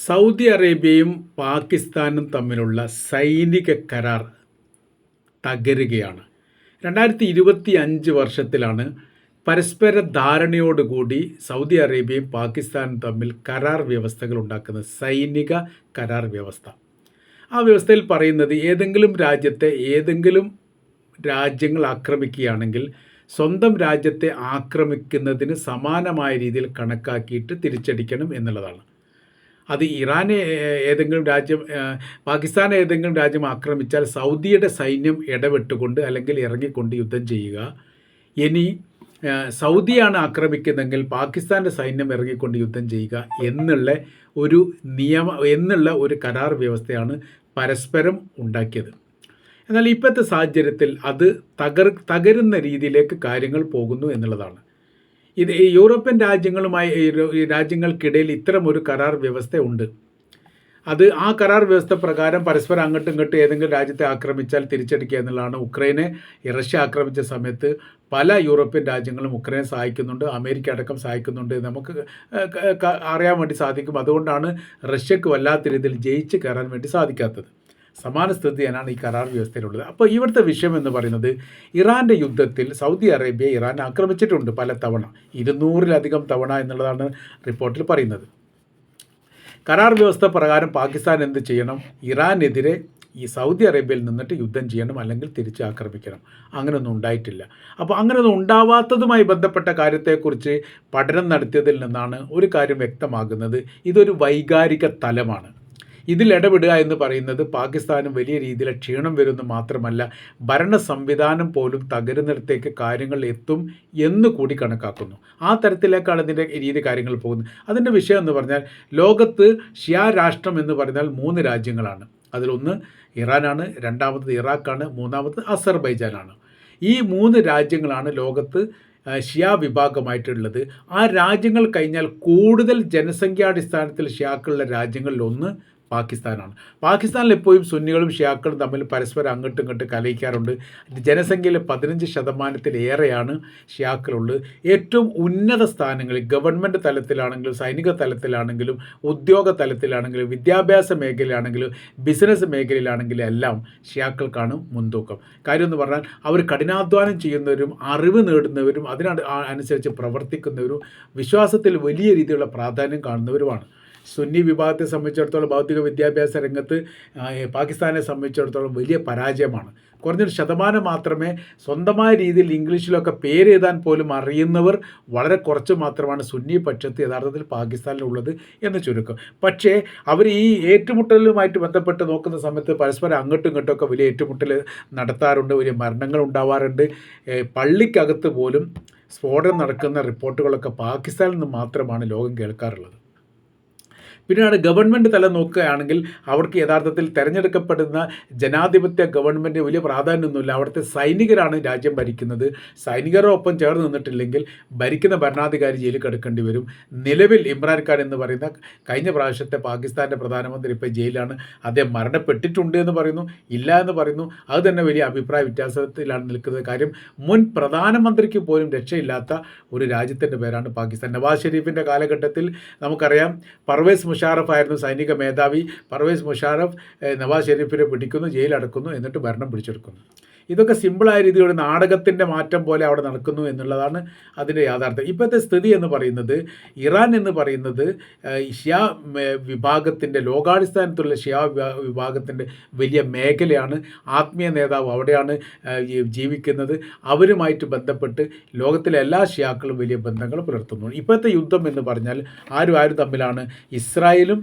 Saudi അറേബ്യയും പാകിസ്ഥാനും തമ്മിലുള്ള സൈനിക കരാർ തകരുകയാണ്. 2025 വർഷത്തിലാണ് പരസ്പര ധാരണയോടുകൂടി സൗദി അറേബ്യയും പാകിസ്ഥാനും തമ്മിൽ കരാർ വ്യവസ്ഥകൾ ഉണ്ടാക്കുന്നത്. സൈനിക കരാർ വ്യവസ്ഥ. ആ വ്യവസ്ഥയിൽ പറയുന്നത് ഏതെങ്കിലും രാജ്യങ്ങൾ ആക്രമിക്കുകയാണെങ്കിൽ സ്വന്തം രാജ്യത്തെ ആക്രമിക്കുന്നതിന് സമാനമായ രീതിയിൽ കണക്കാക്കിയിട്ട് തിരിച്ചടിക്കണം എന്നുള്ളതാണ്. അത് പാകിസ്ഥാനെ ഏതെങ്കിലും രാജ്യം ആക്രമിച്ചാൽ സൗദിയുടെ സൈന്യം ഇടപെട്ടുകൊണ്ട് അല്ലെങ്കിൽ ഇറങ്ങിക്കൊണ്ട് യുദ്ധം ചെയ്യുക. ഇനി സൗദിയാണ് ആക്രമിക്കുന്നതെങ്കിൽ പാകിസ്ഥാൻ്റെ സൈന്യം ഇറങ്ങിക്കൊണ്ട് യുദ്ധം ചെയ്യുക എന്നുള്ള ഒരു കരാർ വ്യവസ്ഥയാണ് പരസ്പരം ഉണ്ടാക്കിയത്. എന്നാൽ ഇപ്പോഴത്തെ സാഹചര്യത്തിൽ അത് തകരുന്ന രീതിയിലേക്ക് കാര്യങ്ങൾ പോകുന്നു എന്നുള്ളതാണ്. ഇത് യൂറോപ്യൻ രാജ്യങ്ങൾക്കിടയിൽ ഇത്തരം ഒരു കരാർ വ്യവസ്ഥ ഉണ്ട്. ആ കരാർ വ്യവസ്ഥ പ്രകാരം പരസ്പരം അങ്ങോട്ടും ഇങ്ങോട്ടും ഏതെങ്കിലും രാജ്യത്തെ ആക്രമിച്ചാൽ തിരിച്ചടിക്കുക എന്നുള്ളതാണ്. ഉക്രൈനെ റഷ്യ ആക്രമിച്ച സമയത്ത് പല യൂറോപ്യൻ രാജ്യങ്ങളും ഉക്രൈനെ സഹായിക്കുന്നുണ്ട്, അമേരിക്ക അടക്കം സഹായിക്കുന്നുണ്ട്. നമുക്ക് അറിയാൻ വേണ്ടി സാധിക്കും. അതുകൊണ്ടാണ് റഷ്യക്ക് വല്ലാത്ത രീതിയിൽ ജയിച്ച് കയറാൻ വേണ്ടി സാധിക്കാത്തത്. സമാന സ്ഥിതിയാണ് ഈ കരാർ വ്യവസ്ഥയിലുള്ളത്. അപ്പോൾ ഇവിടുത്തെ വിഷയം എന്ന് പറയുന്നത്, ഇറാൻ്റെ യുദ്ധത്തിൽ സൗദി അറേബ്യ ഇറാൻ ആക്രമിച്ചിട്ടുണ്ട് പല തവണ, 200-ലധികം തവണ എന്നുള്ളതാണ് റിപ്പോർട്ടിൽ പറയുന്നത്. കരാർ വ്യവസ്ഥ പ്രകാരം പാകിസ്ഥാൻ എന്ത് ചെയ്യണം? ഇറാനെതിരെ ഈ സൗദി അറേബ്യയിൽ നിന്നിട്ട് യുദ്ധം ചെയ്യണം, അല്ലെങ്കിൽ തിരിച്ച് ആക്രമിക്കണം. അങ്ങനെയൊന്നും ഉണ്ടായിട്ടില്ല. അപ്പോൾ അങ്ങനെയൊന്നും ഉണ്ടാവാത്തതുമായി ബന്ധപ്പെട്ട കാര്യത്തെക്കുറിച്ച് പഠനം നടത്തിയതിൽ നിന്നാണ് ഒരു കാര്യം വ്യക്തമാകുന്നത്. ഇതൊരു വൈകാരിക തലമാണ്. ഇതിൽ ഇടപെടുക എന്ന് പറയുന്നത് പാകിസ്ഥാനും വലിയ രീതിയിൽ ക്ഷീണം വരുമെന്ന് മാത്രമല്ല, ഭരണ സംവിധാനം പോലും തകരുന്നിടത്തേക്ക് കാര്യങ്ങൾ എത്തും എന്ന് കൂടി കണക്കാക്കുന്നു. ആ തരത്തിലേക്കാണ് ഇതിൻ്റെ കാര്യങ്ങൾ പോകുന്നത്. അതിൻ്റെ വിഷയം എന്ന് പറഞ്ഞാൽ, ലോകത്ത് ഷിയ രാഷ്ട്രം എന്ന് പറഞ്ഞാൽ 3 രാജ്യങ്ങളാണ്. അതിലൊന്ന് ഇറാനാണ്, രണ്ടാമത് ഇറാഖാണ്, മൂന്നാമത് അസർബൈജാനാണ്. ഈ 3 രാജ്യങ്ങളാണ് ലോകത്ത് ഷിയ വിഭാഗമായിട്ടുള്ളത്. ആ രാജ്യങ്ങൾ കഴിഞ്ഞാൽ കൂടുതൽ ജനസംഖ്യാടിസ്ഥാനത്തിൽ ഷിയാക്കളുള്ള രാജ്യങ്ങളിലൊന്ന് പാകിസ്ഥാനാണ്. പാകിസ്ഥാനിൽ എപ്പോഴും സുന്നികളും ഷിയാക്കളും തമ്മിൽ പരസ്പരം അങ്ങോട്ടും ഇങ്ങോട്ടും കലഹിക്കാറുണ്ട്. ജനസംഖ്യയിലെ 15%-ഏറെയാണ് ഷിയാക്കളുള്ളത്. ഏറ്റവും ഉന്നത സ്ഥാനങ്ങളിൽ ഗവൺമെൻറ് തലത്തിലാണെങ്കിലും സൈനിക തലത്തിലാണെങ്കിലും ഉദ്യോഗ തലത്തിലാണെങ്കിലും വിദ്യാഭ്യാസ മേഖലയിലാണെങ്കിലും ബിസിനസ് മേഖലയിലാണെങ്കിലും എല്ലാം ഷിയാക്കൾക്കാണ് മുൻതൂക്കം. കാര്യം എന്ന് പറഞ്ഞാൽ, അവർ കഠിനാധ്വാനം ചെയ്യുന്നവരും അറിവ് നേടുന്നവരും അതിനനുസരിച്ച് പ്രവർത്തിക്കുന്നവരും വിശ്വാസത്തിൽ വലിയ രീതിയിലുള്ള പ്രാധാന്യം കാണുന്നവരുമാണ്. സുന്നി വിഭാഗത്തെ സംബന്ധിച്ചിടത്തോളം ഭൗതിക വിദ്യാഭ്യാസ രംഗത്ത് പാകിസ്ഥാനെ സംബന്ധിച്ചിടത്തോളം വലിയ പരാജയമാണ്. കുറഞ്ഞൊരു ശതമാനം മാത്രമേ സ്വന്തമായ രീതിയിൽ ഇംഗ്ലീഷിലൊക്കെ പേരെഴുതാൻ പോലും അറിയുന്നവർ വളരെ കുറച്ച് മാത്രമാണ് സുന്നി പക്ഷത്ത് യഥാർത്ഥത്തിൽ പാകിസ്ഥാനിലുള്ളത് എന്ന് ചുരുക്കം. പക്ഷേ അവർ ഈ ഏറ്റുമുട്ടലുമായിട്ട് ബന്ധപ്പെട്ട് നോക്കുന്ന സമയത്ത് പരസ്പരം അങ്ങോട്ടും ഇങ്ങോട്ടുമൊക്കെ വലിയ ഏറ്റുമുട്ടൽ നടത്താറുണ്ട്, വലിയ മരണങ്ങൾ ഉണ്ടാവാറുണ്ട്. പള്ളിക്കകത്ത് പോലും സ്ഫോടനം നടക്കുന്ന റിപ്പോർട്ടുകളൊക്കെ പാകിസ്ഥാനിൽ നിന്ന് മാത്രമാണ് ലോകം കേൾക്കാറുള്ളത്. പിന്നീട് ഗവൺമെൻറ് തലം നോക്കുകയാണെങ്കിൽ അവർക്ക് യഥാർത്ഥത്തിൽ തിരഞ്ഞെടുക്കപ്പെടുന്ന ജനാധിപത്യ ഗവൺമെൻറ് വലിയ പ്രാധാന്യമൊന്നുമില്ല. അവിടുത്തെ സൈനികരാണ് രാജ്യം ഭരിക്കുന്നത്. സൈനികരോടൊപ്പം ചേർന്ന് നിന്നിട്ടില്ലെങ്കിൽ ഭരിക്കുന്ന ഭരണാധികാരി ജയിലിൽ കിടക്കേണ്ടി വരും. നിലവിൽ ഇമ്രാൻഖാൻ എന്ന് പറയുന്ന കഴിഞ്ഞ പ്രാവശ്യത്തെ പാകിസ്ഥാൻ്റെ പ്രധാനമന്ത്രി ഇപ്പോൾ ജയിലാണ്. അദ്ദേഹം മരണപ്പെട്ടിട്ടുണ്ട് എന്ന് പറയുന്നു, ഇല്ല എന്ന് പറയുന്നു. അത് തന്നെ വലിയ അഭിപ്രായ വ്യത്യാസത്തിലാണ് നിൽക്കുന്നത്. കാര്യം മുൻ പ്രധാനമന്ത്രിക്ക് പോലും രക്ഷയില്ലാത്ത ഒരു രാജ്യത്തിൻ്റെ പേരാണ് പാകിസ്ഥാൻ. നവാസ് ഷെരീഫിൻ്റെ കാലഘട്ടത്തിൽ നമുക്കറിയാം, പർവേസ് മുഷാറഫ് ആയിരുന്നു സൈനിക മേധാവി. പർവേസ് മുഷാറഫ് നവാസ് ഷെരീഫിനെ പിടിക്കുന്നു, ജയിലടക്കുന്നു, എന്നിട്ട് ഭരണം പിടിച്ചെടുക്കുന്നു. ഇതൊക്കെ സിമ്പിളായ രീതിയിലൂടെ നാടകത്തിൻ്റെ മാറ്റം പോലെ അവിടെ നടക്കുന്നു എന്നുള്ളതാണ് അതിൻ്റെ യാഥാർത്ഥ്യം. ഇപ്പോഴത്തെ സ്ഥിതി എന്ന് പറയുന്നത്, ഇറാൻ എന്ന് പറയുന്നത് ഷിയ വിഭാഗത്തിൻ്റെ, ലോകാടിസ്ഥാനത്തുള്ള ഷിയ വിഭാഗത്തിൻ്റെ വലിയ മേഖലയാണ്. ആത്മീയ നേതാവ് അവിടെയാണ് ജീവിക്കുന്നത്. അവരുമായിട്ട് ബന്ധപ്പെട്ട് ലോകത്തിലെ എല്ലാ ഷിയാക്കളും വലിയ ബന്ധങ്ങൾ പുലർത്തുന്നു. ഇപ്പോഴത്തെ യുദ്ധം എന്ന് പറഞ്ഞാൽ ആരും തമ്മിലാണ്? ഇസ്രായേലും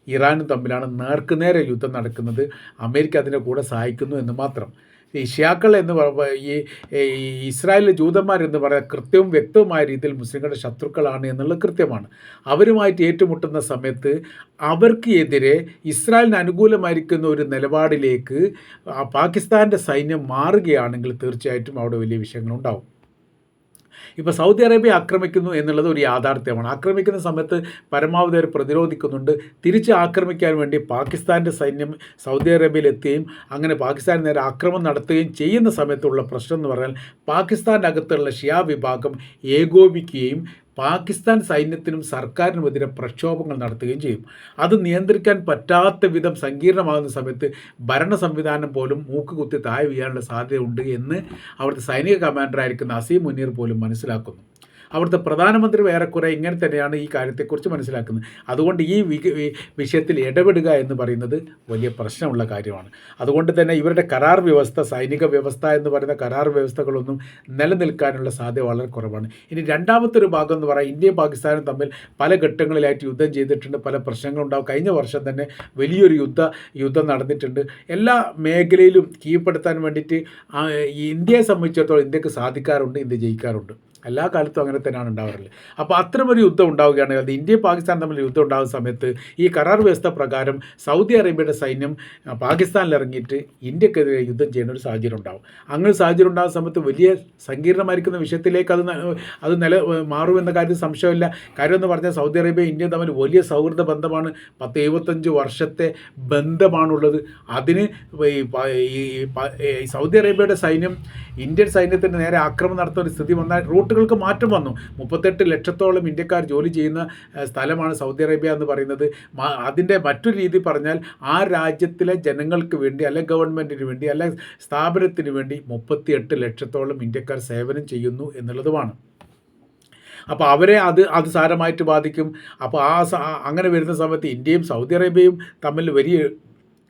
ഇറാനും തമ്മിലാണ് നേർക്കുനേരെ യുദ്ധം നടക്കുന്നത്. അമേരിക്ക അതിൻ്റെ കൂടെ സഹായിക്കുന്നു എന്ന് മാത്രം. ഈ ഷിയാക്കൾ എന്ന് ഈ ഇസ്രായേലിലെ ജൂതന്മാരെന്ന് പറയാൻ കൃത്യവും വ്യക്തവുമായ രീതിയിൽ മുസ്ലിങ്ങളുടെ ശത്രുക്കളാണ് എന്നുള്ളത് കൃത്യമാണ്. അവരുമായിട്ട് ഏറ്റുമുട്ടുന്ന സമയത്ത് അവർക്ക് എതിരെ ഇസ്രായേലിന് അനുകൂലമായിരിക്കുന്ന ഒരു നിലപാടിലേക്ക് പാകിസ്ഥാൻ്റെ സൈന്യം മാറുകയാണെങ്കിൽ തീർച്ചയായിട്ടും അവിടെ വലിയ വിഷയങ്ങളുണ്ടാവും. ഇപ്പോൾ സൗദി അറേബ്യ ആക്രമിക്കുന്നു എന്നുള്ളത് ഒരു യാഥാർത്ഥ്യമാണ്. ആക്രമിക്കുന്ന സമയത്ത് പരമാവധി അവർ പ്രതിരോധിക്കുന്നുണ്ട്. തിരിച്ച് ആക്രമിക്കാൻ വേണ്ടി പാകിസ്ഥാൻ്റെ സൈന്യം സൗദി അറേബ്യയിൽ എത്തുകയും അങ്ങനെ പാകിസ്ഥാൻ നേരെ ആക്രമണം നടത്തുകയും ചെയ്യുന്ന സമയത്തുള്ള പ്രശ്നം എന്ന് പറഞ്ഞാൽ, പാകിസ്ഥാൻ്റെ അകത്തുള്ള ഷിയ വിഭാഗം ഏകോപിക്കുകയും പാകിസ്ഥാൻ സൈന്യത്തിനും സർക്കാരിനുമെതിരെ പ്രക്ഷോഭങ്ങൾ നടത്തുകയും ചെയ്യും. അത് നിയന്ത്രിക്കാൻ പറ്റാത്ത വിധം സങ്കീർണമാകുന്ന സമയത്ത് ഭരണ സംവിധാനം പോലും മൂക്കുകുത്തി താഴെ വീഴാനുള്ള സാധ്യതയുണ്ട് എന്ന് അവിടുത്തെ സൈനിക കമാൻഡറായിരിക്കുന്ന അസീം മുനീർ പോലും മനസ്സിലാക്കുന്നു. അവിടുത്തെ പ്രധാനമന്ത്രി ഏറെക്കുറെ ഇങ്ങനെ തന്നെയാണ് ഈ കാര്യത്തെക്കുറിച്ച് മനസ്സിലാക്കുന്നത്. അതുകൊണ്ട് ഈ വിഷയത്തിൽ ഇടപെടുക എന്ന് പറയുന്നത് വലിയ പ്രശ്നമുള്ള കാര്യമാണ്. അതുകൊണ്ട് തന്നെ ഇവരുടെ കരാർ വ്യവസ്ഥ, സൈനിക വ്യവസ്ഥ എന്ന് പറയുന്ന കരാർ വ്യവസ്ഥകളൊന്നും നിലനിൽക്കാനുള്ള സാധ്യത വളരെ കുറവാണ്. ഇനി രണ്ടാമത്തെ ഒരു ഭാഗം എന്ന് പറയാം, ഇന്ത്യയും പാകിസ്ഥാനും തമ്മിൽ പല ഘട്ടങ്ങളിലായിട്ട് യുദ്ധം ചെയ്തിട്ടുണ്ട്, പല പ്രശ്നങ്ങളുണ്ടാവും. കഴിഞ്ഞ വർഷം തന്നെ വലിയൊരു യുദ്ധം നടന്നിട്ടുണ്ട്. എല്ലാ മേഖലയിലും കീഴ്പ്പെടുത്താൻ വേണ്ടിയിട്ട് ഇന്ത്യയെ സംബന്ധിച്ചിടത്തോളം ഇന്ത്യക്ക് സാധിക്കാറുണ്ട്, ഇന്ത്യ ജയിക്കാറുണ്ട്. എല്ലാ കാലത്തും അങ്ങനെ തന്നെയാണ് ഉണ്ടാവാറുള്ളത്. അപ്പോൾ അത്തരമൊരു യുദ്ധം ഉണ്ടാവുകയാണെങ്കിൽ, അത് ഇന്ത്യയും പാകിസ്ഥാനും തമ്മിൽ യുദ്ധം ഉണ്ടാകുന്ന സമയത്ത് ഈ കരാർ വ്യവസ്ഥ പ്രകാരം സൗദി അറേബ്യയുടെ സൈന്യം പാകിസ്ഥാനിൽ ഇറങ്ങിയിട്ട് ഇന്ത്യക്കെതിരെ യുദ്ധം ചെയ്യുന്ന ഒരു സാഹചര്യം ഉണ്ടാകും. അങ്ങനെ സാഹചര്യം ഉണ്ടാകുന്ന സമയത്ത് വലിയ സങ്കീർണമായിരിക്കുന്ന വിഷയത്തിലേക്ക് അത് മാറുമെന്ന കാര്യത്തിൽ സംശയമില്ല. കാര്യം എന്ന് പറഞ്ഞാൽ സൗദി അറേബ്യ ഇന്ത്യയും തമ്മിൽ വലിയ സൗഹൃദ ബന്ധമാണ്. 10-75 വർഷത്തെ ബന്ധമാണുള്ളത്. അതിന് ഈ സൗദി അറേബ്യയുടെ സൈന്യം ഇന്ത്യൻ സൈന്യത്തിന് നേരെ ആക്രമണം നടത്തുന്ന ഒരു സ്ഥിതി വന്നാൽ റൂട്ടുകൾക്ക് മാറ്റം വന്നു. 38 ലക്ഷത്തോളം ഇന്ത്യക്കാർ ജോലി ചെയ്യുന്ന സ്ഥലമാണ് സൗദി അറേബ്യ എന്ന് പറയുന്നത്. അതിൻ്റെ മറ്റൊരു രീതി പറഞ്ഞാൽ ആ രാജ്യത്തിലെ ജനങ്ങൾക്ക് വേണ്ടി, അല്ലെങ്കിൽ ഗവൺമെൻറ്റിന് വേണ്ടി, അല്ലെങ്കിൽ സ്ഥാപനത്തിന് വേണ്ടി 38 ലക്ഷത്തോളം ഇന്ത്യക്കാർ സേവനം ചെയ്യുന്നു എന്നുള്ളതുമാണ്. അപ്പോൾ അവരെ അത് സാരമായിട്ട് ബാധിക്കും. അപ്പോൾ അങ്ങനെ വരുന്ന സമയത്ത് ഇന്ത്യയും സൗദി അറേബ്യയും തമ്മിൽ വലിയ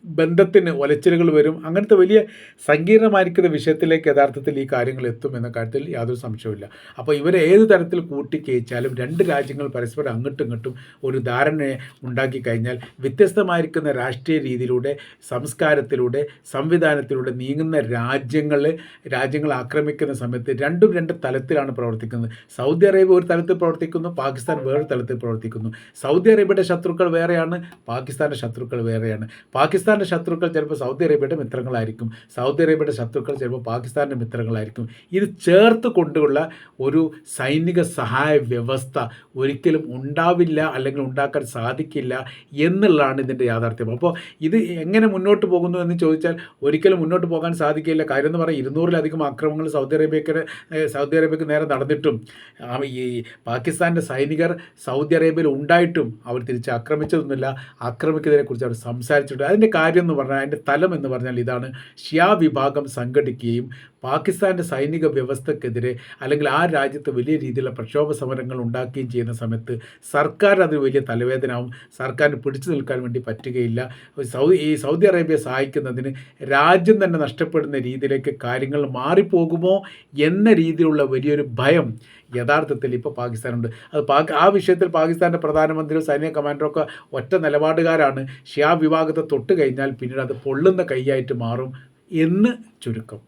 ബന്ധത്തിന് ഒലച്ചിലുകൾ വരും. അങ്ങനത്തെ വലിയ സങ്കീർണമായിരിക്കുന്ന വിഷയത്തിലേക്ക് യഥാർത്ഥത്തിൽ ഈ കാര്യങ്ങൾ എത്തും എന്ന കാര്യത്തിൽ യാതൊരു സംശയവുമില്ല. അപ്പോൾ ഇവരെ ഏത് തരത്തിൽ കൂട്ടിക്കയച്ചാലും രണ്ട് രാജ്യങ്ങൾ പരസ്പരം അങ്ങോട്ടും ഇങ്ങോട്ടും ഒരു ധാരണയെ ഉണ്ടാക്കി കഴിഞ്ഞാൽ വ്യത്യസ്തമായിരിക്കുന്ന രാഷ്ട്രീയ രീതിയിലൂടെ, സംസ്കാരത്തിലൂടെ, സംവിധാനത്തിലൂടെ നീങ്ങുന്ന രാജ്യങ്ങൾ ആക്രമിക്കുന്ന സമയത്ത് രണ്ടും രണ്ട് തലത്തിലാണ് പ്രവർത്തിക്കുന്നത്. സൗദി അറേബ്യ ഒരു തലത്തിൽ പ്രവർത്തിക്കുന്നു, പാകിസ്ഥാൻ വേറൊരു തലത്തിൽ പ്രവർത്തിക്കുന്നു. സൗദി അറേബ്യയുടെ ശത്രുക്കൾ വേറെയാണ്, പാകിസ്ഥാൻ്റെ ശത്രുക്കൾ വേറെയാണ്. പാകിസ്ഥാൻ്റെ ശത്രുക്കൾ ചിലപ്പോൾ സൗദി അറേബ്യയുടെ മിത്രങ്ങളായിരിക്കും, സൗദി അറേബ്യയുടെ ശത്രുക്കൾ ചിലപ്പോൾ പാകിസ്ഥാൻ്റെ മിത്രങ്ങളായിരിക്കും. ഇത് ചേർത്ത് കൊണ്ടുള്ള ഒരു സൈനിക സഹായ വ്യവസ്ഥ ഒരിക്കലും ഉണ്ടാവില്ല, അല്ലെങ്കിൽ ഉണ്ടാക്കാൻ സാധിക്കില്ല എന്നുള്ളതാണ് ഇതിൻ്റെ യാഥാർത്ഥ്യം. അപ്പോൾ ഇത് എങ്ങനെ മുന്നോട്ട് പോകുന്നു എന്ന് ചോദിച്ചാൽ ഒരിക്കലും മുന്നോട്ട് പോകാൻ സാധിക്കില്ല. കാര്യം എന്ന് പറഞ്ഞാൽ 200-ലധികം ആക്രമണങ്ങൾ സൗദി അറേബ്യക്ക് നേരെ നടന്നിട്ടും ഈ പാകിസ്ഥാൻ്റെ സൈനികർ സൗദി അറേബ്യയിൽ ഉണ്ടായിട്ടും അവർ തിരിച്ച് ആക്രമിച്ചതൊന്നുമില്ല. ആക്രമിക്കുന്നതിനെക്കുറിച്ച് അവർ സംസാരിച്ചിട്ടുണ്ട്. അതിൻ്റെ കാര്യം എന്ന് പറഞ്ഞാൽ, അതിൻ്റെ തലം എന്ന് പറഞ്ഞാൽ ഇതാണ്: ഷിയ വിഭാഗം സംഘടിക്കുകയും പാകിസ്ഥാൻ്റെ സൈനിക വ്യവസ്ഥക്കെതിരെ, അല്ലെങ്കിൽ ആ രാജ്യത്ത് വലിയ രീതിയിലുള്ള പ്രക്ഷോഭ സമരങ്ങൾ ഉണ്ടാക്കുകയും ചെയ്യുന്ന സമയത്ത് സർക്കാർ അത് വലിയ തലവേദനയാവും. സർക്കാരിന് പിടിച്ചു നിൽക്കാൻ വേണ്ടി പറ്റുകയില്ല. ഈ സൗദി അറേബ്യ സഹായിക്കുന്നതിന് രാജ്യം തന്നെ നഷ്ടപ്പെടുന്ന രീതിയിലേക്ക് കാര്യങ്ങൾ മാറിപ്പോകുമോ എന്ന രീതിയിലുള്ള വലിയൊരു ഭയം യഥാർത്ഥത്തിൽ ഇപ്പോൾ പാകിസ്ഥാനുണ്ട്. ആ വിഷയത്തിൽ പാകിസ്ഥാൻ്റെ പ്രധാനമന്ത്രിയും സൈനിക കമാൻഡറും ഒക്കെ ഒറ്റ നിലപാടുകാരാണ്. ഷിയ വിഭാഗത്തെ തൊട്ട് കഴിഞ്ഞാൽ പിന്നീട് അത് പൊള്ളുന്ന കൈയായിട്ട് മാറും എന്ന് ചുരുക്കം.